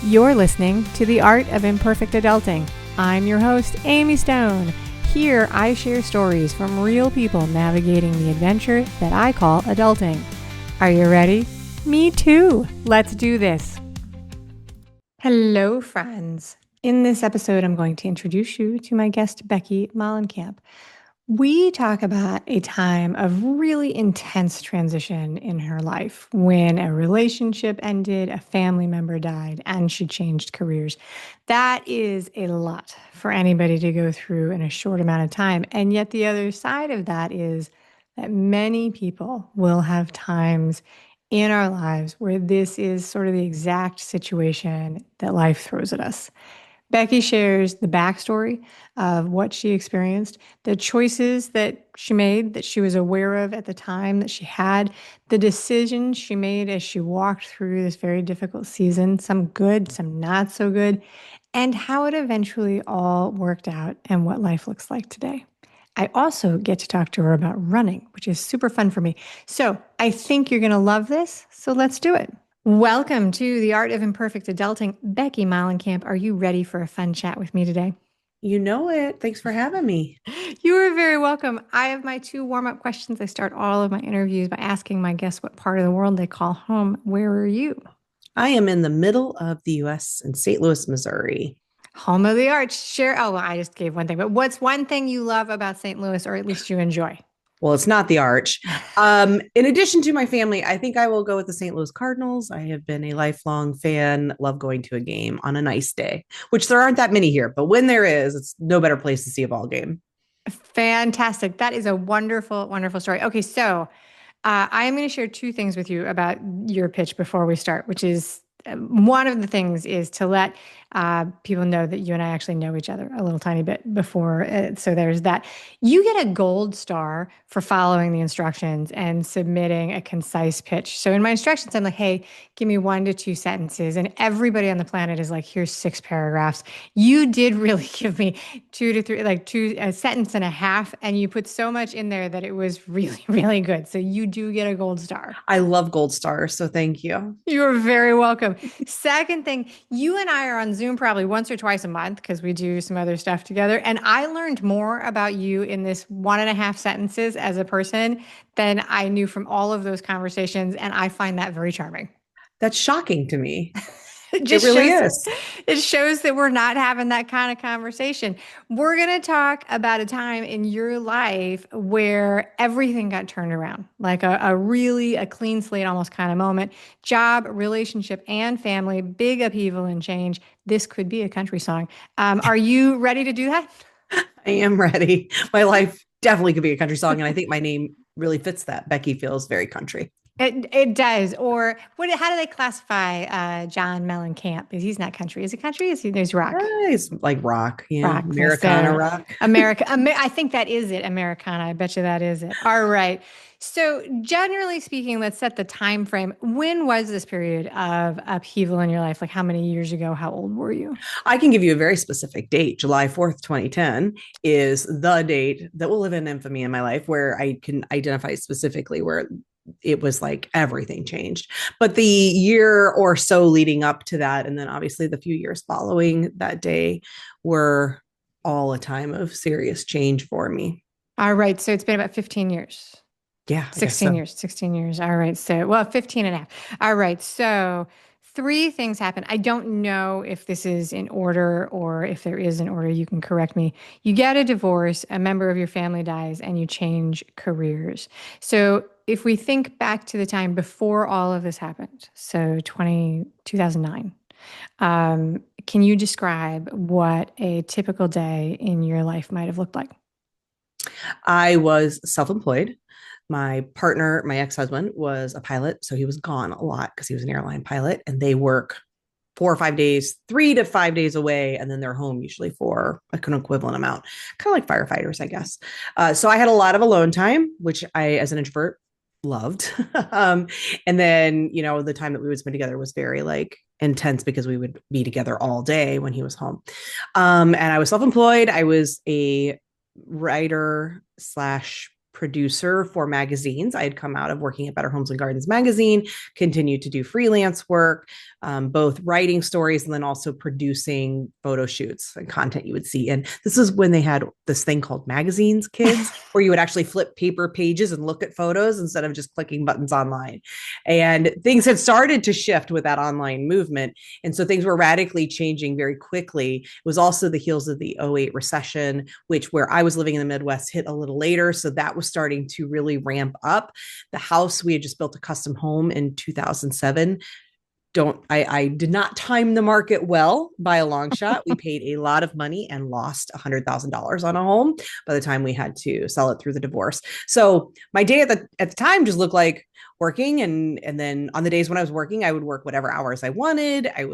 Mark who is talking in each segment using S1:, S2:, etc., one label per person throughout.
S1: You're listening to The Art of Imperfect Adulting. I'm your host, Amy Stone. Here, I share stories from real people navigating the adventure that I call adulting. Are you ready? Me too. Let's do this. Hello, friends. In this episode, I'm going to introduce you to my guest, Becky Mollenkamp. We talk about a time of really intense transition in her life when a relationship ended, a family member died, and she changed careers. That is a lot for anybody to go through in a short amount of time. And yet the other side of that is that many people will have times in our lives where this is sort of the exact situation that life throws at us. Becky shares the backstory of what she experienced, the choices that she made that she was aware of at the time that she had, the decisions she made as she walked through this very difficult season, some good, some not so good, and how it eventually all worked out and what life looks like today. I also get to talk to her about running, which is super fun for me. So I think you're going to love this. So let's do it. Welcome to The Art of Imperfect Adulting. Becky Mollenkamp, are you ready for a fun chat with me today?
S2: You know it. Thanks for having me.
S1: You are very welcome. I have my two warm-up questions. I start all of my interviews by asking my guests what part of the world they call home. Where are you?
S2: I am in the middle of the U.S. in St. Louis, Missouri.
S1: Home of the arts. Share. Oh, well, I just gave one thing, but what's one thing you love about St. Louis, or at least you enjoy?
S2: Well, it's not the Arch. In addition to my family, I think I will go with the St. Louis Cardinals. I have been a lifelong fan, love going to a game on a nice day, which there aren't that many here, but when there is, it's no better place to see a ball game.
S1: Fantastic. That is a wonderful, wonderful story. Okay, so I'm going to share two things with you about your pitch before we start, which is one of the things is to let people know that you and I actually know each other a little tiny bit before. So there's that. You get a gold star for following the instructions and submitting a concise pitch. So in my instructions, I'm like, hey, give me 1 to 2 sentences. And everybody on the planet is like, here's 6 paragraphs. You did really give me 2 to 3, like a sentence and a half. And you put so much in there that it was really, really good. So you do get a gold star.
S2: I love gold stars, so thank you.
S1: You're very welcome. Second thing, you and I are on Zoom probably once or twice a month because we do some other stuff together. And I learned more about you in this 1.5 sentences as a person than I knew from all of those conversations. And I find that very charming.
S2: That's shocking to me.
S1: It
S2: It
S1: just
S2: really
S1: shows
S2: is.
S1: it shows that we're not having that kind of conversation. We're going to talk about a time in your life where everything got turned around, like a really a clean slate almost kind of moment. Job, relationship, and family, big upheaval and change. This could be a country song. Are you ready to do that?
S2: I am ready. My life definitely could be a country song, and I think my name really fits that. Becky feels very country.
S1: It does. Or what? How do they classify John Mellencamp? Because he's not country. Is it country? Is he? There's rock.
S2: It's like rock, yeah,
S1: Rock.
S2: Americana
S1: So
S2: rock.
S1: I think that is it. Americana. I bet you that is it. All right. So generally speaking, let's set the time frame. When was this period of upheaval in your life? Like how many years ago? How old were you?
S2: I can give you a very specific date. July 4th, 2010 is the date that will live in infamy in my life where I can identify specifically where it was like everything changed. But the year or so leading up to that, and then obviously the few years following that day, were all a time of serious change for me.
S1: All right. So it's been about 15 years.
S2: Yeah, I guess
S1: 16
S2: so.
S1: years, 16 years. All right. So, well, 15 and a half. All right. So, 3 things happen. I don't know if this is in order or if there is an order. You can correct me. You get a divorce, a member of your family dies, and you change careers. So, if we think back to the time before all of this happened, so 2009, can you describe what a typical day in your life might have looked like?
S2: I was self employed. My partner, my ex husband, was a pilot. So he was gone a lot because he was an airline pilot, and they work 4 or 5 days, 3 to 5 days away, and then they're home usually for an equivalent amount, kind of like firefighters, I guess. So I had a lot of alone time, which I, as an introvert, loved. And then, the time that we would spend together was very like intense because we would be together all day when he was home. And I was self employed. I was a writer slash producer for magazines. I had come out of working at Better Homes and Gardens magazine, continued to do freelance work, both writing stories and then also producing photo shoots and content you would see. And this is when they had this thing called magazines, kids, where you would actually flip paper pages and look at photos instead of just clicking buttons online. And things had started to shift with that online movement. And so things were radically changing very quickly. It was also the heels of the '08 recession, which where I was living in the Midwest hit a little later. So that was starting to really ramp up. The house, we had just built a custom home in 2007. I did not time the market well by a long shot. We paid a lot of money and lost $100,000 on a home by the time we had to sell it through the divorce. So my day at the time just looked like working, and then on the days when I was working, I would work whatever hours I wanted. I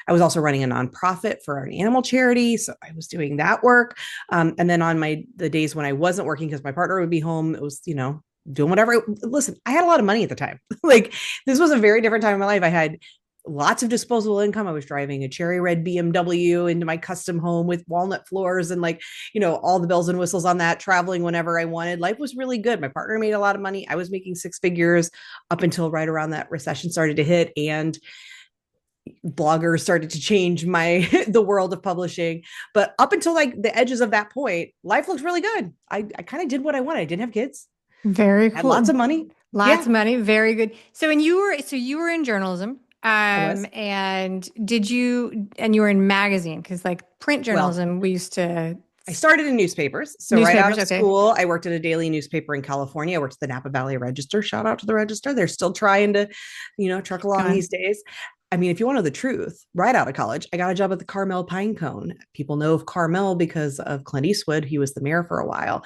S2: was also running a nonprofit for an animal charity, so I was doing that work. And then on the days when I wasn't working because my partner would be home, it was doing whatever. Listen, I had a lot of money at the time. Like, this was a very different time in my life. I had lots of disposable income. I was driving a cherry red BMW into my custom home with walnut floors and all the bells and whistles on that, traveling whenever I wanted. Life was really good. My partner made a lot of money. I was making six figures up until right around that recession started to hit, and bloggers started to change the world of publishing. But up until like the edges of that point, life looked really good. I kind of did what I wanted. I didn't have kids.
S1: Very
S2: Had
S1: cool.
S2: lots of money.
S1: Lots
S2: Yeah,
S1: of money. Very good. So you were in journalism.
S2: I was.
S1: And you were in magazine because like print
S2: Well,
S1: journalism, we used to
S2: I started in newspapers. So right out
S1: newspapers.
S2: of
S1: Okay.
S2: school, I worked at a daily newspaper in California. I worked at the Napa Valley Register. Shout out to the Register. They're still trying to, truck
S1: Keep
S2: along
S1: going.
S2: these days. I mean, if you want to know the truth, right out of college, I got a job at the Carmel Pine Cone. People know of Carmel because of Clint Eastwood. He was the mayor for a while.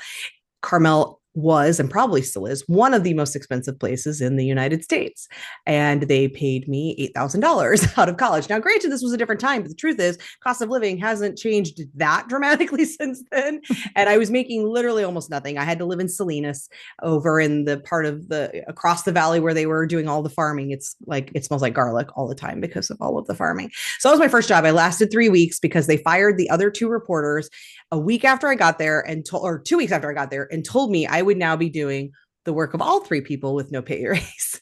S2: Carmel was and probably still is one of the most expensive places in the United States. And they paid me $8,000 out of college. Now, granted, this was a different time, but the truth is, cost of living hasn't changed that dramatically since then. And I was making literally almost nothing. I had to live in Salinas over in the part of across the valley where they were doing all the farming. It's like, it smells like garlic all the time because of all of the farming. So that was my first job. I lasted 3 weeks because they fired the other two reporters a week after I got there or 2 weeks after I got there and told me I would now be doing the work of all three people with no pay raise.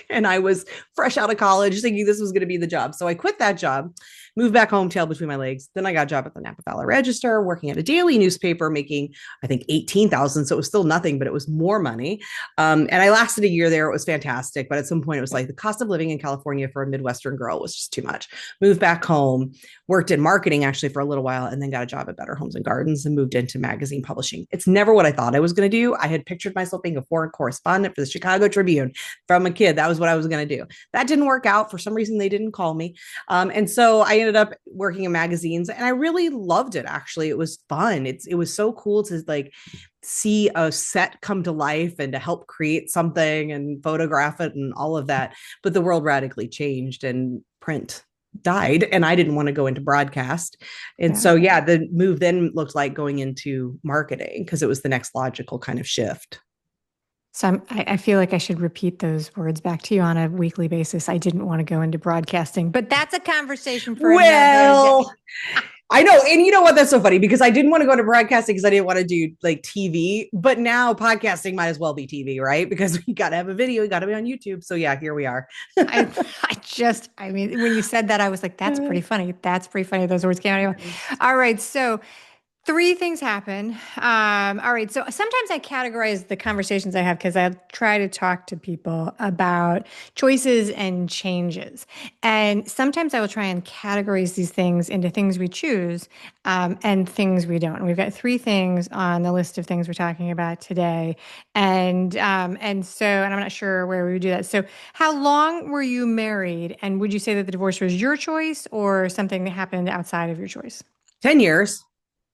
S2: And I was fresh out of college thinking this was going to be the job. So I quit that job, moved back home, tail between my legs. Then I got a job at the Napa Valley Register, working at a daily newspaper, making, I think, 18,000. So it was still nothing, but it was more money. And I lasted a year there. It was fantastic. But at some point, it was like the cost of living in California for a Midwestern girl was just too much. Moved back home, worked in marketing actually for a little while, and then got a job at Better Homes and Gardens and moved into magazine publishing. It's never what I thought I was going to do. I had pictured myself being a foreign correspondent for the Chicago Tribune from a kid. That was what I was going to do. That didn't work out. For some reason, they didn't call me. And so I ended up working in magazines, and I really loved it. Actually, it was fun. It was so cool to like see a set come to life and to help create something and photograph it and all of that. But the world radically changed and print died, and I didn't want to go into broadcast. And
S1: Yeah.
S2: so, yeah, the move then looked like going into marketing because it was the next logical kind of shift.
S1: So I feel like I should repeat those words back to you on a weekly basis. I didn't want to go into broadcasting, but that's a conversation for another day.
S2: Well, I know. And you know what? That's so funny because I didn't want to go to broadcasting because I didn't want to do like TV, but now podcasting might as well be TV, right? Because we got to have a video, we got to be on YouTube. So yeah, here we are.
S1: I mean, when you said that, I was like, that's pretty funny. That's pretty funny. Those words came out of your mouth. All right. So three things happen. All right. So sometimes I categorize the conversations I have because I try to talk to people about choices and changes. And sometimes I will try and categorize these things into things we choose and things we don't. And we've got three things on the list of things we're talking about today. And I'm not sure where we would do that. So how long were you married? And would you say that the divorce was your choice or something that happened outside of your choice?
S2: 10 years.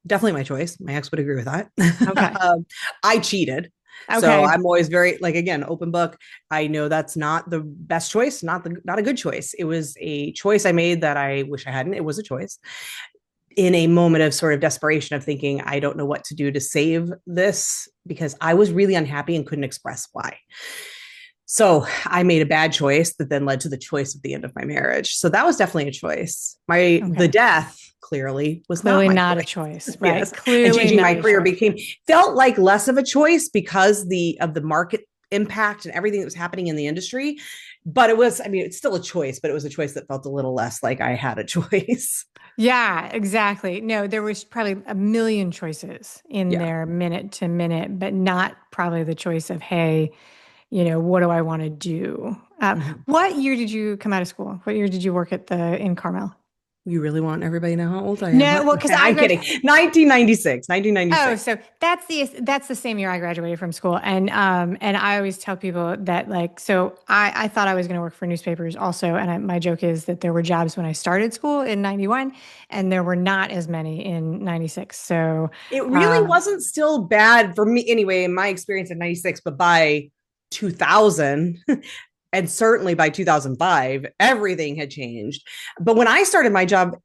S2: Definitely my choice. My ex would agree with that.
S1: Okay.
S2: I cheated. So
S1: Okay.
S2: I'm always very like, again, open book. I know that's not the best choice, not a good choice. It was a choice I made that I wish I hadn't. It was a choice in a moment of sort of desperation of thinking, I don't know what to do to save this because I was really unhappy and couldn't express why. So I made a bad choice that then led to the choice at the end of my marriage. So that was definitely a choice. The
S1: Okay.
S2: death clearly was not
S1: Clearly
S2: my
S1: not a
S2: choice.
S1: choice, right?
S2: Yes. And
S1: Clearly
S2: changing
S1: not
S2: my
S1: a
S2: career
S1: choice.
S2: became felt like less of a choice because of the market impact and everything that was happening in the industry. But it was, I mean, it's still a choice, but it was a choice that felt a little less like I had a choice.
S1: Yeah, exactly. No, there was probably a million choices in
S2: Yeah.
S1: there minute to minute, but not probably the choice of, hey, what do I want to do?
S2: Mhm.
S1: What year did you come out of school? What year did you work in Carmel?
S2: You really want everybody to know how old I am,
S1: No,
S2: huh?
S1: well, because I
S2: I'm
S1: grad.
S2: kidding. 1996,
S1: Oh,
S2: 1996.
S1: so that's the same year I graduated from school, and I always tell people that like so I thought I was going to work for newspapers also, and my joke is that there were jobs when I started school in '91, and there were not as many in '96. So,
S2: It really
S1: um,
S2: wasn't still bad for me anyway, in my experience in 96, but by 2000, and certainly by 2005, everything had changed. But when I started my job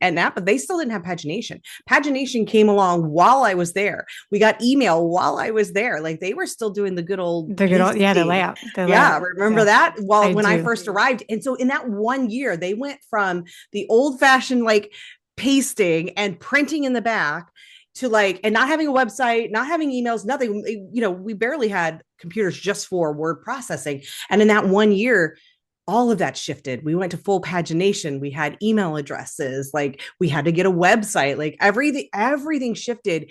S2: at Napa, they still didn't have pagination. Pagination came along while I was there. We got email while I was there. Like they were still doing the good old
S1: the good old yeah,
S2: pasting.
S1: the
S2: Yeah,
S1: layout,
S2: remember
S1: yeah,
S2: that? Well,
S1: I
S2: when I
S1: do,
S2: first arrived. And so in that one year, they went from the old fashioned like pasting and printing in the back to like, and not having a website, not having emails, nothing. We barely had computers just for word processing. And in that one year, all of that shifted. We went to full pagination. We had email addresses. Like we had to get a website. Like everything shifted.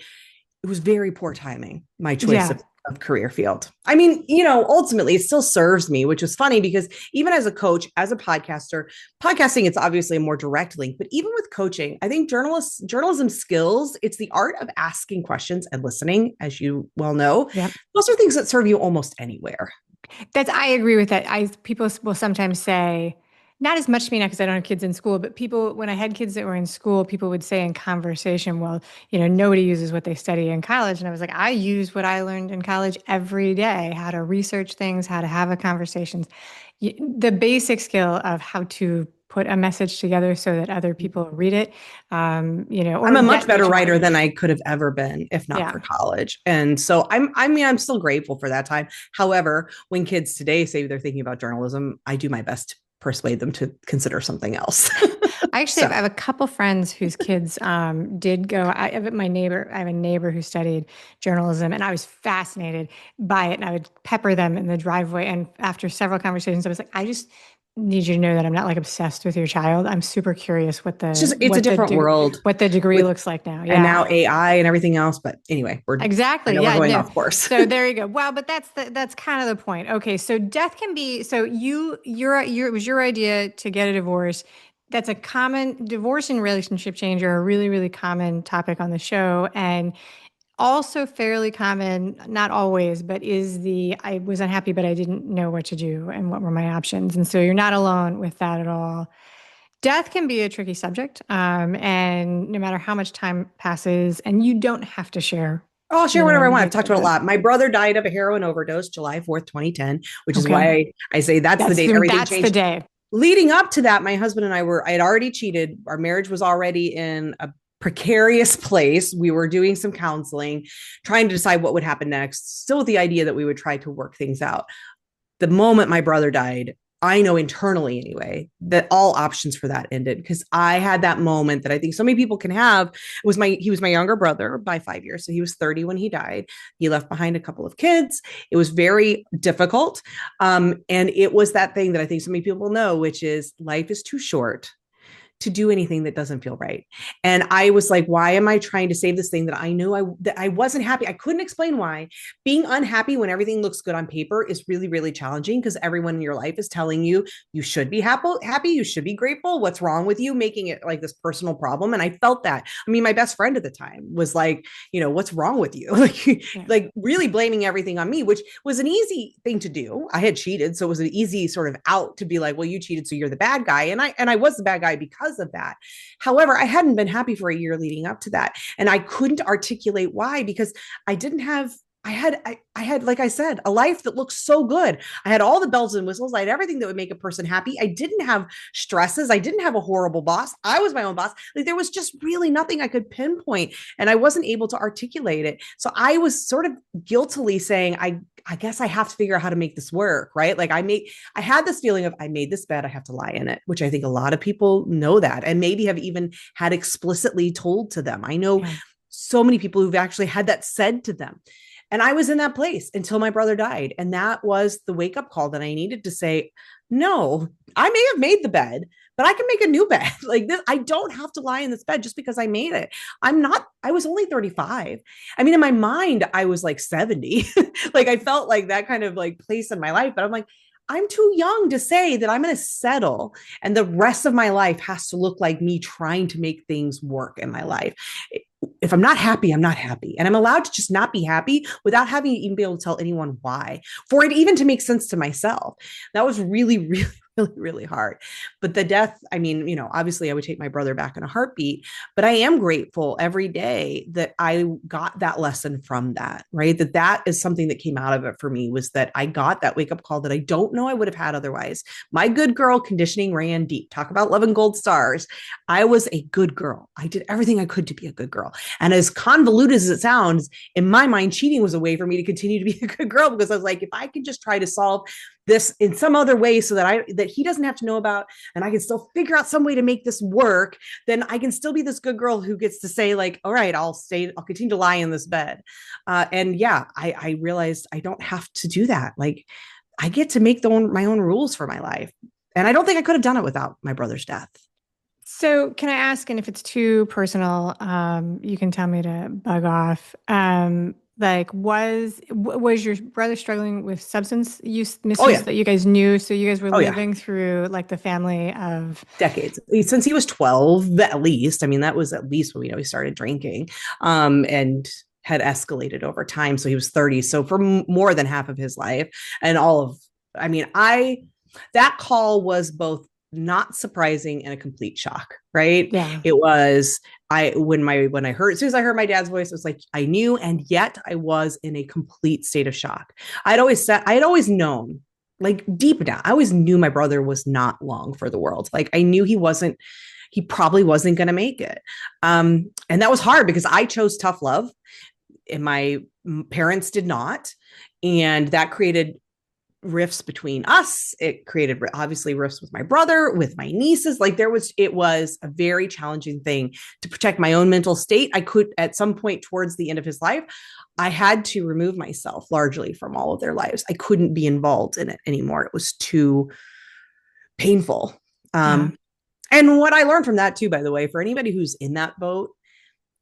S2: It was very poor timing, my choice
S1: yeah.
S2: of career field. I mean, ultimately it still serves me, which is funny because even as a coach, as a podcaster, podcasting, it's obviously a more direct link, but even with coaching, I think journalism skills, it's the art of asking questions and listening, as you well know.
S1: Yep.
S2: Those are things that serve you almost anywhere.
S1: I agree with that. People will sometimes say, not as much to me now because I don't have kids in school, but people, when I had kids that were in school, people would say in conversation, well, nobody uses what they study in college. And I was like, I use what I learned in college every day, how to research things, how to have a conversation, the basic skill of how to put a message together so that other people read it,
S2: I'm
S1: or
S2: a much
S1: that
S2: better
S1: nature.
S2: writer than I could have ever been if not for
S1: Yeah.
S2: college. And so I'm still grateful for that time. However, when kids today say they're thinking about journalism, I do my best to persuade them to consider something else.
S1: I actually
S2: So
S1: have a couple friends whose kids did go. I have a neighbor who studied journalism, and I was fascinated by it. And I would pepper them in the driveway. And after several conversations, I was like, I just need you to know that I'm not like obsessed with your child. I'm super curious
S2: it's a different world
S1: what the degree
S2: with,
S1: looks like now.
S2: and
S1: Yeah.
S2: now AI and everything else. But anyway, I
S1: Exactly.
S2: know we're
S1: Yeah,
S2: going
S1: no.
S2: off course.
S1: So there you go. Well, but that's kind of the point. Okay, so death can be so it was your idea to get a divorce. That's a common divorce and relationship change are a really, really common topic on the show and also fairly common, not always, but is the I was unhappy, but I didn't know what to do and what were my options. And so you're not alone with that at all. Death can be a tricky subject, and no matter how much time passes, and you don't have to share,
S2: Oh, I'll share whatever I want. I've
S1: your
S2: talked about it a
S1: death.
S2: lot. My brother died of a heroin overdose July 4th, 2010, which is
S1: Okay,
S2: why I say that's the date everything
S1: that's the
S2: changed.
S1: day.
S2: Leading up to that, my husband and I had already cheated. Our marriage was already in a precarious place. We were doing some counseling, trying to decide what would happen next, still with the idea that we would try to work things out. The moment my brother died, I know internally anyway that all options for that ended because I had that moment that I think so many people can have. He was my younger brother by 5 years, so he was 30 when he died. He left behind a couple of kids. It was very difficult, and it was that thing that I think so many people know, which is life is too short to do anything that doesn't feel right. And I was like, why am I trying to save this thing that I knew that I wasn't happy? I couldn't explain why. Being unhappy when everything looks good on paper is really, really challenging because everyone in your life is telling you you should be happy, you should be grateful. What's wrong with you? Making it like this personal problem. And I felt that. I mean, my best friend at the time was like, what's wrong with you?
S1: Yeah.
S2: Like really blaming everything on me, which was an easy thing to do. I had cheated, so it was an easy sort of out to be like, well, you cheated, so you're the bad guy. And I was the bad guy because of that. However, I hadn't been happy for a year leading up to that. And I couldn't articulate why because I didn't have I had, like I said, a life that looked so good. I had all the bells and whistles. I had everything that would make a person happy. I didn't have stresses. I didn't have a horrible boss. I was my own boss. Like there was just really nothing I could pinpoint, and I wasn't able to articulate it. So I was sort of guiltily saying, I guess I have to figure out how to make this work, right? Like I had this feeling of I made this bed, I have to lie in it, which I think a lot of people know that and maybe have even had explicitly told to them. I know
S1: Yeah.
S2: so many people who've actually had that said to them. And I was in that place until my brother died. And that was the wake up call that I needed to say, no, I may have made the bed, but I can make a new bed. Like this, I don't have to lie in this bed just because I made it. I was only 35. I mean, in my mind, I was like 70. Like I felt like that kind of like place in my life, but I'm like, I'm too young to say that I'm going to settle and the rest of my life has to look like me trying to make things work in my life. If I'm not happy, I'm not happy. And I'm allowed to just not be happy without having to even be able to tell anyone why, for it even to make sense to myself. That was really, really, really, really hard. But the death, I mean, obviously I would take my brother back in a heartbeat, but I am grateful every day that I got that lesson from that, right? That is something that came out of it for me, was that I got that wake up call that I don't know I would have had otherwise. My good girl conditioning ran deep. Talk about love and gold stars. I was a good girl. I did everything I could to be a good girl. And as convoluted as it sounds, in my mind, cheating was a way for me to continue to be a good girl, because I was like, if I can just try to solve this in some other way so that he doesn't have to know about, and I can still figure out some way to make this work, then I can still be this good girl who gets to say like, all right, I'll continue to lie in this bed. And yeah, I realized I don't have to do that. Like I get to make my own rules for my life. And I don't think I could have done it without my brother's death.
S1: So can I ask, and if it's too personal, you can tell me to bug off. Like, was your brother struggling with substance use
S2: Oh
S1: misuse
S2: yeah.
S1: that you guys knew? So you guys were
S2: Oh yeah.
S1: living through like the family of,
S2: Decades since he was 12 at least. I mean, that was at least when we started drinking, and had escalated over time. So he was 30, so for more than half of his life. And all of, I mean, I that call was both not surprising and a complete shock, right?
S1: yeah,
S2: It was, I when I heard, as soon as I heard my dad's voice, it was like I knew, and yet I was in a complete state of shock. I had always known, like deep down, I always knew my brother was not long for the world. Like I knew he probably wasn't going to make it. And that was hard because I chose tough love and my parents did not. And that created rifts between us. It created obviously rifts with my brother, with my nieces. Like it was a very challenging thing to protect my own mental state. I could, at some point towards the end of his life, I had to remove myself largely from all of their lives. I couldn't be involved in it anymore. It was too painful.
S1: yeah.
S2: And what I learned from that too, by the way, for anybody who's in that boat,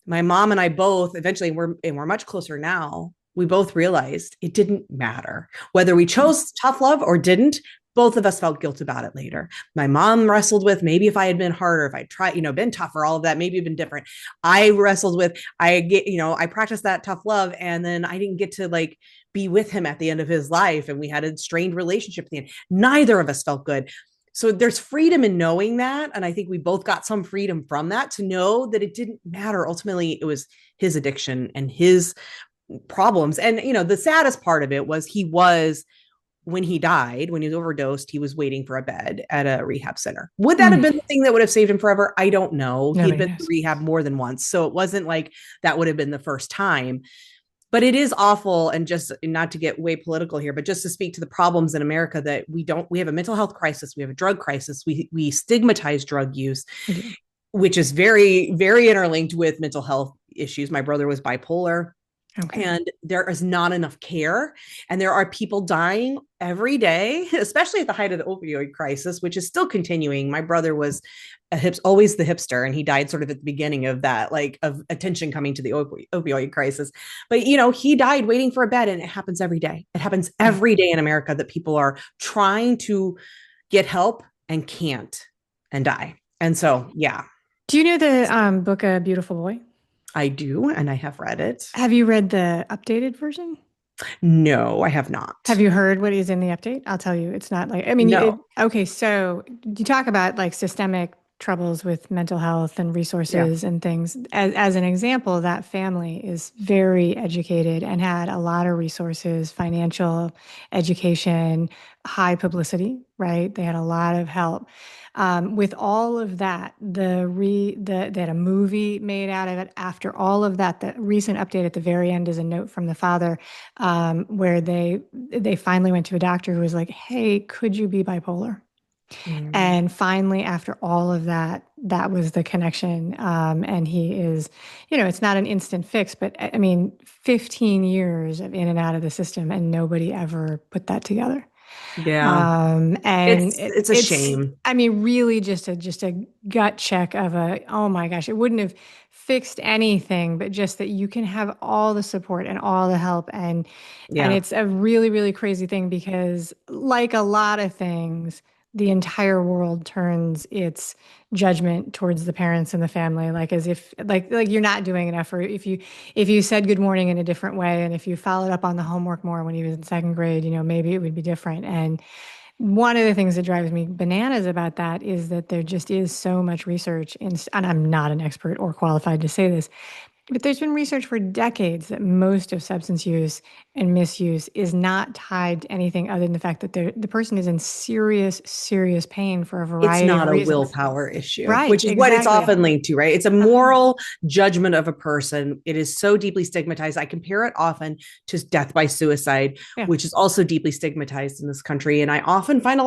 S2: my mom and I both eventually, we're much closer now. We both realized it didn't matter whether we chose tough love or didn't. Both of us felt guilt about it later. My mom wrestled with, maybe if I had been harder, if I tried, been tougher, all of that, maybe it'd been different. I wrestled with, I practiced that tough love, and then I didn't get to like be with him at the end of his life, and we had a strained relationship at the end. Neither of us felt good. So there's freedom in knowing that. And I think we both got some freedom from that, to know that it didn't matter. Ultimately, it was his addiction and his problems. And, the saddest part of it was when he died, when he was overdosed, he was waiting for a bed at a rehab center. Would that have
S1: Mm,
S2: been the thing that would have saved him forever? I don't know. He had
S1: nobody
S2: been to
S1: knows.
S2: rehab more than once. So it wasn't like that would have been the first time. But it is awful. And just not to get way political here, but just to speak to the problems in America, that we have a mental health crisis, we have a drug crisis, we stigmatize drug use,
S1: We do.
S2: which is very, very interlinked with mental health issues. My brother was bipolar,
S1: Okay.
S2: and there is not enough care, and there are people dying every day, especially at the height of the opioid crisis, which is still continuing. My brother was always the hipster, and he died sort of at the beginning of that, like of attention coming to the opioid crisis. But he died waiting for a bed, and it happens every day. It happens
S1: Yeah.
S2: every day in America, that people are trying to get help and can't, and die. And so yeah,
S1: Do you know the book A Beautiful Boy?
S2: I do, and I have read it.
S1: Have you read the updated version?
S2: No, I have
S1: Have
S2: not.
S1: you heard what is in the update? I'll tell you, it's not like, I mean,
S2: No.
S1: okay, so you talk about like systemic troubles with mental health and
S2: Yeah.
S1: resources and things. As an example, that family is very educated and had a lot of resources, financial, education, high publicity, right? They had a lot of help. With all of that, they had a movie made out of it. After all of that, the recent update at the very end is a note from the father, where they finally went to a doctor who was like, "Hey, could you be bipolar?"
S2: Mm.
S1: And finally, after all of that, that was the connection. And he is, it's not an instant fix, but I mean, 15 years of in and out of the system, and nobody ever put that together.
S2: Yeah.
S1: And
S2: It's a
S1: it's,
S2: shame.
S1: I mean, really just a gut check of oh my gosh, it wouldn't have fixed anything, but just that you can have all the support and all the help. And
S2: Yeah.
S1: it's a really, really crazy thing because like a lot of things, the entire world turns its judgment towards the parents and the family, like as if like you're not doing enough, or if you said good morning in a different way, and if you followed up on the homework more when he was in second grade, maybe it would be different. And one of the things that drives me bananas about that is that there just is so much research and I'm not an expert or qualified to say this, but there's been research for decades that most of substance use and misuse is not tied to anything other than the fact that the person is in serious, serious pain for a
S2: It's
S1: variety of
S2: not a
S1: reasons.
S2: willpower issue,
S1: Right,
S2: which is what it's
S1: exactly.
S2: often linked to, right? It's a moral judgment of a person. It is so deeply stigmatized. I compare it often to death by suicide,
S1: Yeah.
S2: which is also deeply stigmatized in this country. And I often find a